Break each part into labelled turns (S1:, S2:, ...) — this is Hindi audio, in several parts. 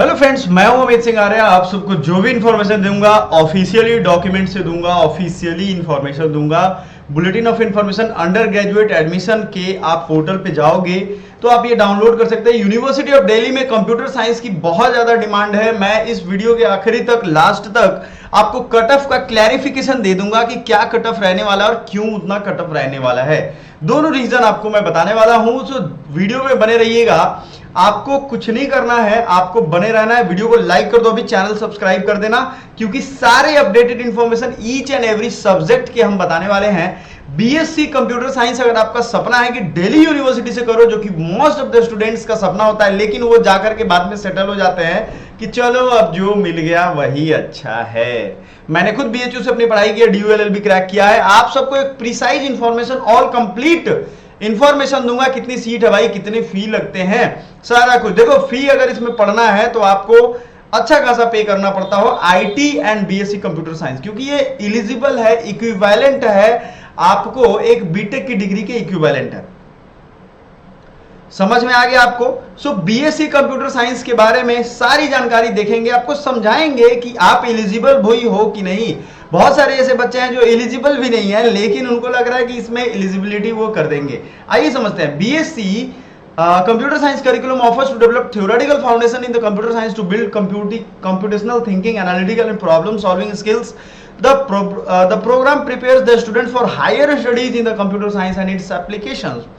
S1: हेलो फ्रेंड्स, मैं हूं अमित सिंह आर्य। आप सबको जो भी इंफॉर्मेशन दूंगा ऑफिशियली डॉक्यूमेंट से दूंगा, ऑफिशियली इंफॉर्मेशन दूंगा। Bulletin of information under graduate admission के आप पोर्टल पे जाओगे तो आप ये डाउनलोड कर सकते हैं। यूनिवर्सिटी ऑफ दिल्ली में कंप्यूटर साइंस की बहुत ज्यादा डिमांड है। मैं इस वीडियो के आखिरी तक, लास्ट तक आपको कट ऑफ का क्लैरिफिकेशन दे दूंगा कि क्या कट ऑफ रहने वाला है और क्यों उतना कट ऑफ रहने वाला है। दोनों रीजन आपको मैं बताने वाला हूं, तो वीडियो में बने रहिएगा। आपको कुछ नहीं करना है, आपको बने रहना है। वीडियो को लाइक कर दो, अभी चैनल सब्सक्राइब कर देना, क्योंकि सारे updated information each and every subject के हम बताने वाले हैं। बीएससी कंप्यूटर साइंस अगर आपका सपना है कि दिल्ली यूनिवर्सिटी से करो, जो कि मोस्ट ऑफ द स्टूडेंट्स का सपना होता है, लेकिन वो जाकर के बाद में सेटल हो जाते हैं कि चलो अब जो मिल गया वही अच्छा है। मैंने खुद बीएचयू से अपनी पढ़ाई की है, डीयू एलएलबी क्रैक किया है। आप सबको एक precise information, all complete information दूंगा। कितनी सीट है भाई, कितने फी लगते हैं, सारा कुछ। देखो, फी अगर इसमें पढ़ना है तो आपको अच्छा खासा पे करना पड़ता हो IT and BSc computer science, क्योंकि ये एलिजिबल है, इक्विवेलेंट है, आपको एक बीटेक की डिग्री के इक्विवेलेंट है। समझ में आ गया आपको? सो बीएससी कंप्यूटर साइंस के बारे में सारी जानकारी देखेंगे, आपको समझाएंगे कि आप एलिजिबल भी हो कि नहीं। बहुत सारे ऐसे बच्चे हैं जो एलिजिबल भी नहीं है, लेकिन उनको लग रहा है कि इसमें एलिजिबिलिटी वो कर देंगे। आइए समझते हैं। BSc computer science curriculum offers to develop theoretical foundation in the computer science to build computational thinking, analytical and problem solving skills. The program prepares the student for higher studies in the computer science and its applications.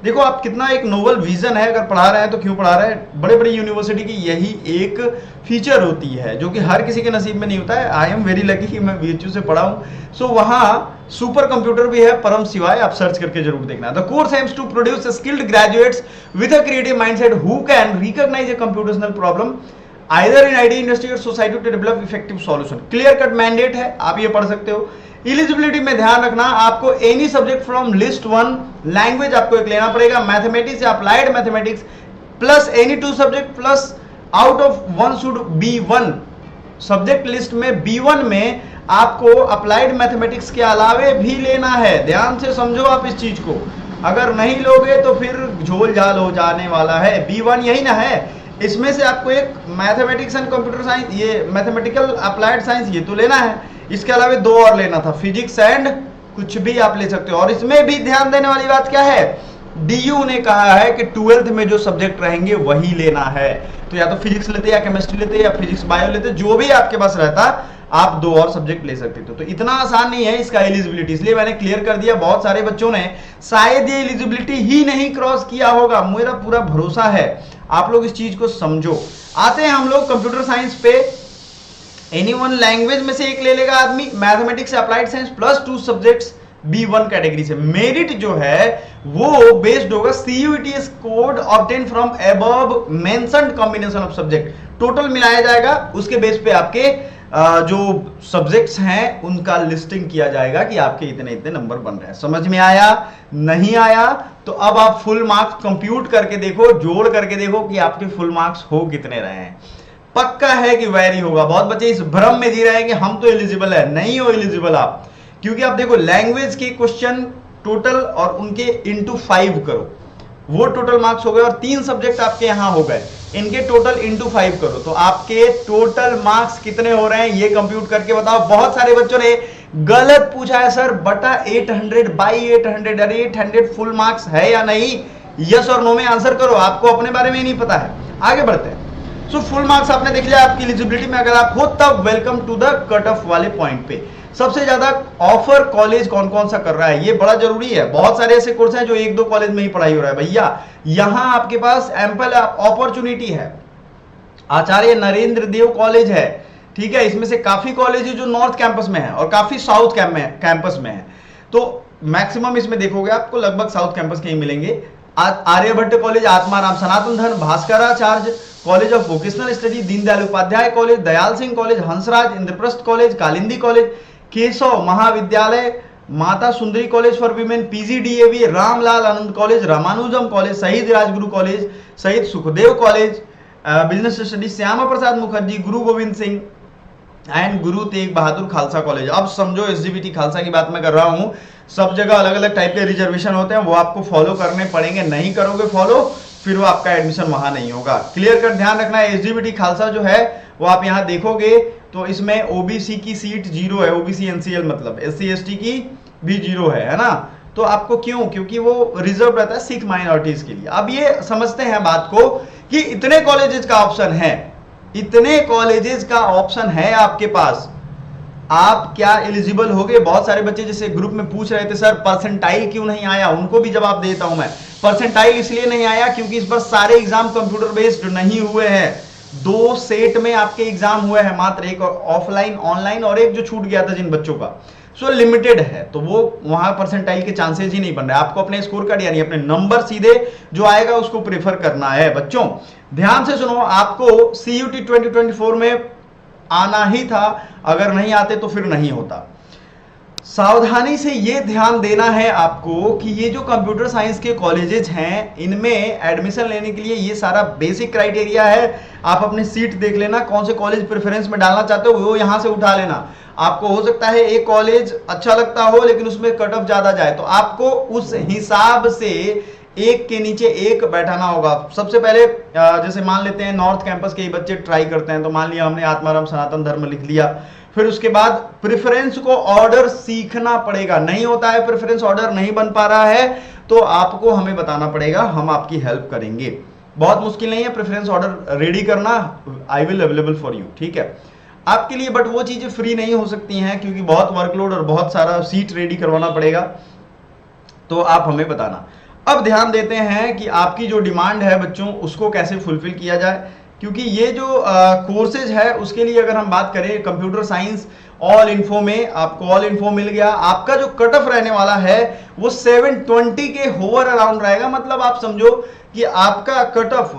S1: देखो आप, कितना एक नोवल विजन है। अगर पढ़ा रहे हैं तो क्यों पढ़ा रहे हैं? बड़े बड़ी यूनिवर्सिटी की यही एक फीचर होती है जो कि हर किसी के नसीब में नहीं होता है। आई एम वेरी लकी कि मैं बीएचयू से पढ़ा हूं। सो वहां सुपर कंप्यूटर भी है, परम शिवाय। आप सर्च करके जरूर देखना। The course aims to produce skilled graduates with a creative mindset who can recognise a computational problem either in IT industry or society to develop effective solution. Clear cut mandate है, आप ये पढ़ सकते हो। एलिजिबिलिटी में ध्यान रखना, आपको any subject from list 1 language आपको एक लेना पड़ेगा, मैथमेटिक्स या applied mathematics, plus any 2 subject, plus out of 1 should be 1 subject. List में B1 में आपको अप्लाइड मैथमेटिक्स के अलावे भी लेना है। ध्यान से समझो आप इस चीज को, अगर नहीं लोगे तो फिर झोल झाल हो जाने वाला है। B1 यही ना है, इसमें से आपको एक मैथमेटिक्स एंड कंप्यूटर साइंस, ये मैथमेटिकल अप्लाइड साइंस, ये तो लेना है। इसके अलावा 2 और लेना था, फिजिक्स एंड कुछ भी आप ले सकते हो। और इसमें भी ध्यान देने वाली बात क्या है, डीयू ने कहा है कि 12th में जो सब्जेक्ट रहेंगे वही लेना है। तो या तो फिजिक्स लेते, या केमिस्ट्री लेते, या फिजिक्स बायो लेते, जो भी आपके पास रहता, आप 2 और सब्जेक्ट ले सकते थे। तो इतना आसान नहीं है इसका एलिजिबिलिटी, इसलिए मैंने क्लियर कर दिया। बहुत सारे बच्चों ने शायद ये एलिजिबिलिटी ही नहीं क्रॉस किया होगा, मेरा पूरा भरोसा है। आप लोग इस चीज को समझो। आते हैं हम लोग कंप्यूटर साइंस पे। एनी 1 लैंग्वेज में से एक ले लेगा आदमी, mathematics applied science plus 2 subjects B1 category से। मेरिट जो है वो बेस्ड होगा CUET score obtain from above mentioned combination of subject. Total मिलाया जाएगा, उसके बेस पे आपके जो सब्जेक्ट्स हैं उनका लिस्टिंग किया जाएगा कि आपके इतने इतने नंबर बन रहे हैं। समझ में आया? नहीं आया तो अब आप फुल मार्क्स कंप्यूट करके देखो, जोड़ करके देखो कि आपके फुल मार्क्स हो कितने रहे हैं। पक्का है कि वैरी होगा। बहुत बच्चे इस भ्रम में जी रहे हैं कि हम तो एलिजिबल है। नहीं हो एलिजिबल आप, क्योंकि आप देखो लैंग्वेज के क्वेश्चन टोटल और उनके इंटू 5 करो, वो टोटल मार्क्स हो गए। और 3 सब्जेक्ट आपके यहां हो गए, इनके टोटल इंटू 5 करो, तो आपके टोटल मार्क्स कितने हो रहे हैं ये कंप्यूट करके बताओ। बहुत सारे बच्चों ने गलत पूछा है, सर बटा 800 बाई 800, अरे 800 फुल मार्क्स है या नहीं? यस और नो में आंसर करो, आपको अपने बारे में नहीं पता है। आगे बढ़ते हैं। सो फुल मार्क्स आपने देख लिया आपकी एलिजिबिलिटी में अगर आप हो, तब welcome to the cut off वाले पॉइंट पे। सबसे ज्यादा ऑफर कॉलेज कौन कौन सा कर रहा है, ये बड़ा जरूरी है। बहुत सारे ऐसे कोर्स हैं जो 1-2 कॉलेज में ही पढ़ाई हो रहा है। भैया यहां आपके पास एम्पल अपॉर्चुनिटी है। आचार्य नरेंद्र देव कॉलेज है, ठीक है। इसमें से काफी कॉलेज है जो नॉर्थ कैंपस में है और काफी साउथ कैंपस में है। तो मैक्सिमम इसमें देखोगे आपको लगभग साउथ कैंपस के ही मिलेंगे। Aryabhata college, Atmaram Sanatan Dharma, Bhaskaracharya college of vocational study, Deendayal Upadhyaya college, Dyal Singh college, Hansraj, Indraprastha college, Kalindi college, Keshav Mahavidyalaya, Mata Sundari college for women, PGDAV, Ramlal Anand college, Ramanujan college, Shaheed Rajguru college, Shaheed Sukhdev college, business study, Shyama Prasad Mukherji, Guru Gobind Singh and Guru Tegh Bahadur Khalsa college. अब समझो SGBT खालसा की बात मैं कर रहा हूं। सब जगह अलग अलग टाइप के रिजर्वेशन होते हैं, वो आपको फॉलो करने पड़ेंगे। नहीं करोगे फॉलो फिर वो आपका एडमिशन वहां नहीं होगा। क्लियर कर ध्यान रखना है। एसजीबीटी खालसा जो है वो आप यहाँ देखोगे तो इसमें ओबीसी की सीट 0 है, ओबीसी एनसीएल मतलब, एससी एसटी की भी 0 है ना। तो आपको क्यों? क्योंकि वो रिजर्व रहता है सिख माइनॉरिटीज के लिए। अब ये समझते हैं बात को कि इतने कॉलेजेस का ऑप्शन है, इतने कॉलेजेस का ऑप्शन है आपके पास, आप क्या एलिजिबल होगे? बहुत सारे बच्चे जैसे ग्रुप में पूछ रहे थे सर परसेंटाइल क्यों नहीं आया, उनको भी जवाब देता हूं मैं। परसेंटाइल इसलिए नहीं आया क्योंकि इस बार सारे एग्जाम कंप्यूटर बेस्ड नहीं हुए हैं। 2 सेट में आपके एग्जाम हुए हैं, मात्र एक ऑफलाइन ऑनलाइन और एक जो छूट गया था जिन बच्चों का, सो लिमिटेड है। तो वो वहां परसेंटाइल के चांसेस ही नहीं बन रहे। आपको अपने स्कोर कार्ड यानी अपने नंबर सीधे जो आएगा उसको प्रेफर करना है। बच्चों ध्यान से सुनो, आपको सीयूटी 2024 में आना ही था, अगर नहीं आते तो फिर नहीं होता। सावधानी से ये ध्यान देना है आपको कि ये जो कंप्यूटर साइंस के कॉलेजेस हैं इनमें एडमिशन लेने के लिए ये सारा बेसिक क्राइटेरिया है। आप अपनी सीट देख लेना, कौन से कॉलेज प्रेफरेंस में डालना चाहते हो वो यहां से उठा लेना। आपको हो सकता है एक कॉलेज अच्छा लगता हो लेकिन उसमें कट ऑफ ज्यादा जाए, तो आपको उस हिसाब से एक के नीचे एक बैठाना होगा। सबसे पहले जैसे मान लेते हैं नॉर्थ कैंपस के बच्चे ट्राई करते हैं, तो मान लिया हमने आत्माराम सनातन धर्म लिख लिया। फिर उसके बाद प्रेफरेंस को ऑर्डर सीखना पड़ेगा। नहीं होता है प्रेफरेंस ऑर्डर, नहीं बन पा रहा है तो आपको हमें बताना पड़ेगा, हम आपकी हेल्प करेंगे। बहुत मुश्किल नहीं है प्रेफरेंस ऑर्डर रेडी करना, I will available for you, ठीक है आपके लिए। बट वो चीजें फ्री नहीं हो सकती हैं क्योंकि बहुत वर्कलोड और बहुत सारा सीट रेडी करवाना पड़ेगा, तो आप हमें बताना। अब ध्यान देते हैं कि आपकी जो डिमांड है बच्चों उसको कैसे फुलफिल किया जाए, क्योंकि ये जो कोर्सेज है उसके लिए अगर हम बात करें कंप्यूटर साइंस ऑल इन्फो में, आपको ऑल इन्फो मिल गया। आपका जो कट ऑफ रहने वाला है वो 720 के होवर अराउंड रहेगा। मतलब आप समझो कि आपका कट ऑफ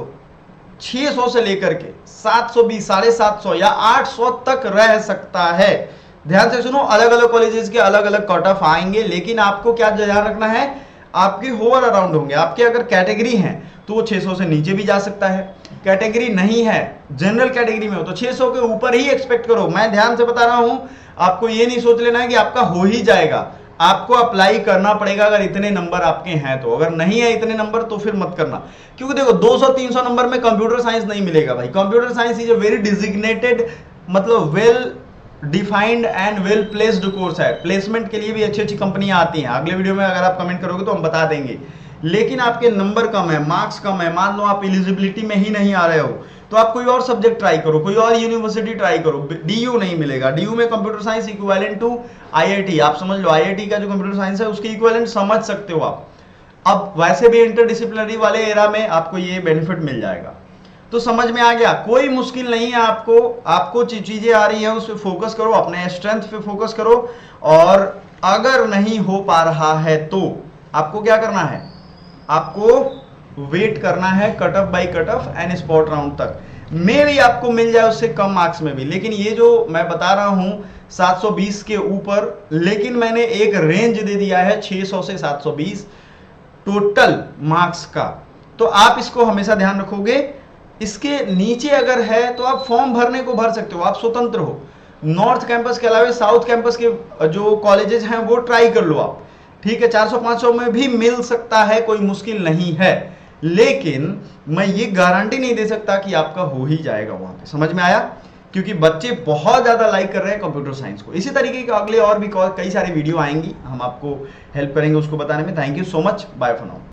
S1: 600 से लेकर के 720, 750 या 800 तक रह सकता है। ध्यान से सुनो, अलग अलग कॉलेजेस के अलग अलग कट ऑफ आएंगे, लेकिन आपको क्या ध्यान रखना है, आपके होवर अराउंड होंगे। आपके अगर कैटेगरी है तो वो 600 से नीचे भी जा सकता है, कैटेगरी नहीं है जनरल कैटेगरी में हो तो 600 के ऊपर ही एक्सपेक्ट करो। मैं ध्यान से बता रहा हूं, आपको ये नहीं सोच लेना है कि आपका हो ही जाएगा, आपको अप्लाई करना पड़ेगा अगर इतने नंबर आपके हैं तो। अगर नहीं है इतने नंबर तो फिर मत करना, क्योंकि देखो 200-300 नंबर में कंप्यूटर साइंस नहीं मिलेगा भाई। Computer science is a very designated, मतलब well defined and well placed course है। प्लेसमेंट के लिए भी अच्छी अच्छी कंपनियां आती हैं, अगले वीडियो में अगर आप कमेंट करोगे तो हम बता देंगे। लेकिन आपके नंबर कम है, मार्क्स कम है, मान लो आप एलिजिबिलिटी में ही नहीं आ रहे हो तो आप कोई और सब्जेक्ट ट्राई करो, कोई और यूनिवर्सिटी ट्राई करो। डीयू नहीं मिलेगा, डीयू में computer science equivalent to IIT, आप समझ लो आईआईटी का जो कंप्यूटर साइंस है उसके इक्विवेलेंट समझ सकते हो आप। अब वैसे भी इंटरडिसिप्लिनरी वाले एरा में आपको ये बेनिफिट मिल जाएगा। तो समझ में आ गया, कोई मुश्किल नहीं है। आपको चीजें आ रही है उस पर फोकस करो, अपने स्ट्रेंथ पे फोकस करो, और अगर नहीं हो पा रहा है तो आपको क्या करना है, आपको वेट करना है cut off by cut off and spot round तक। मे भी आपको मिल जाए उससे कम मार्क्स में भी, लेकिन ये जो मैं बता रहा हूं 720 के ऊपर, लेकिन मैंने एक रेंज दे दिया है 600 से 720 टोटल मार्क्स का। तो आप इसको हमेशा ध्यान रखोगे। इसके नीचे अगर है तो आप फॉर्म भरने को भर सकते हो, आप स्वतंत्र हो। नॉर्थ कैंपस के अलावा साउथ कैंपस के जो कॉलेजेस हैं वो ट्राई कर लो आप, ठीक है। 400-500 में भी मिल सकता है, कोई मुश्किल नहीं है, लेकिन मैं ये गारंटी नहीं दे सकता कि आपका हो ही जाएगा वहां पे। समझ में आया? क्योंकि बच्चे बहुत ज्यादा लाइक कर रहे हैं कंप्यूटर साइंस को। इसी तरीके के अगले और भी कई सारी वीडियो आएंगी, हम आपको हेल्प करेंगे उसको बताने में। Thank you so much, bye for now.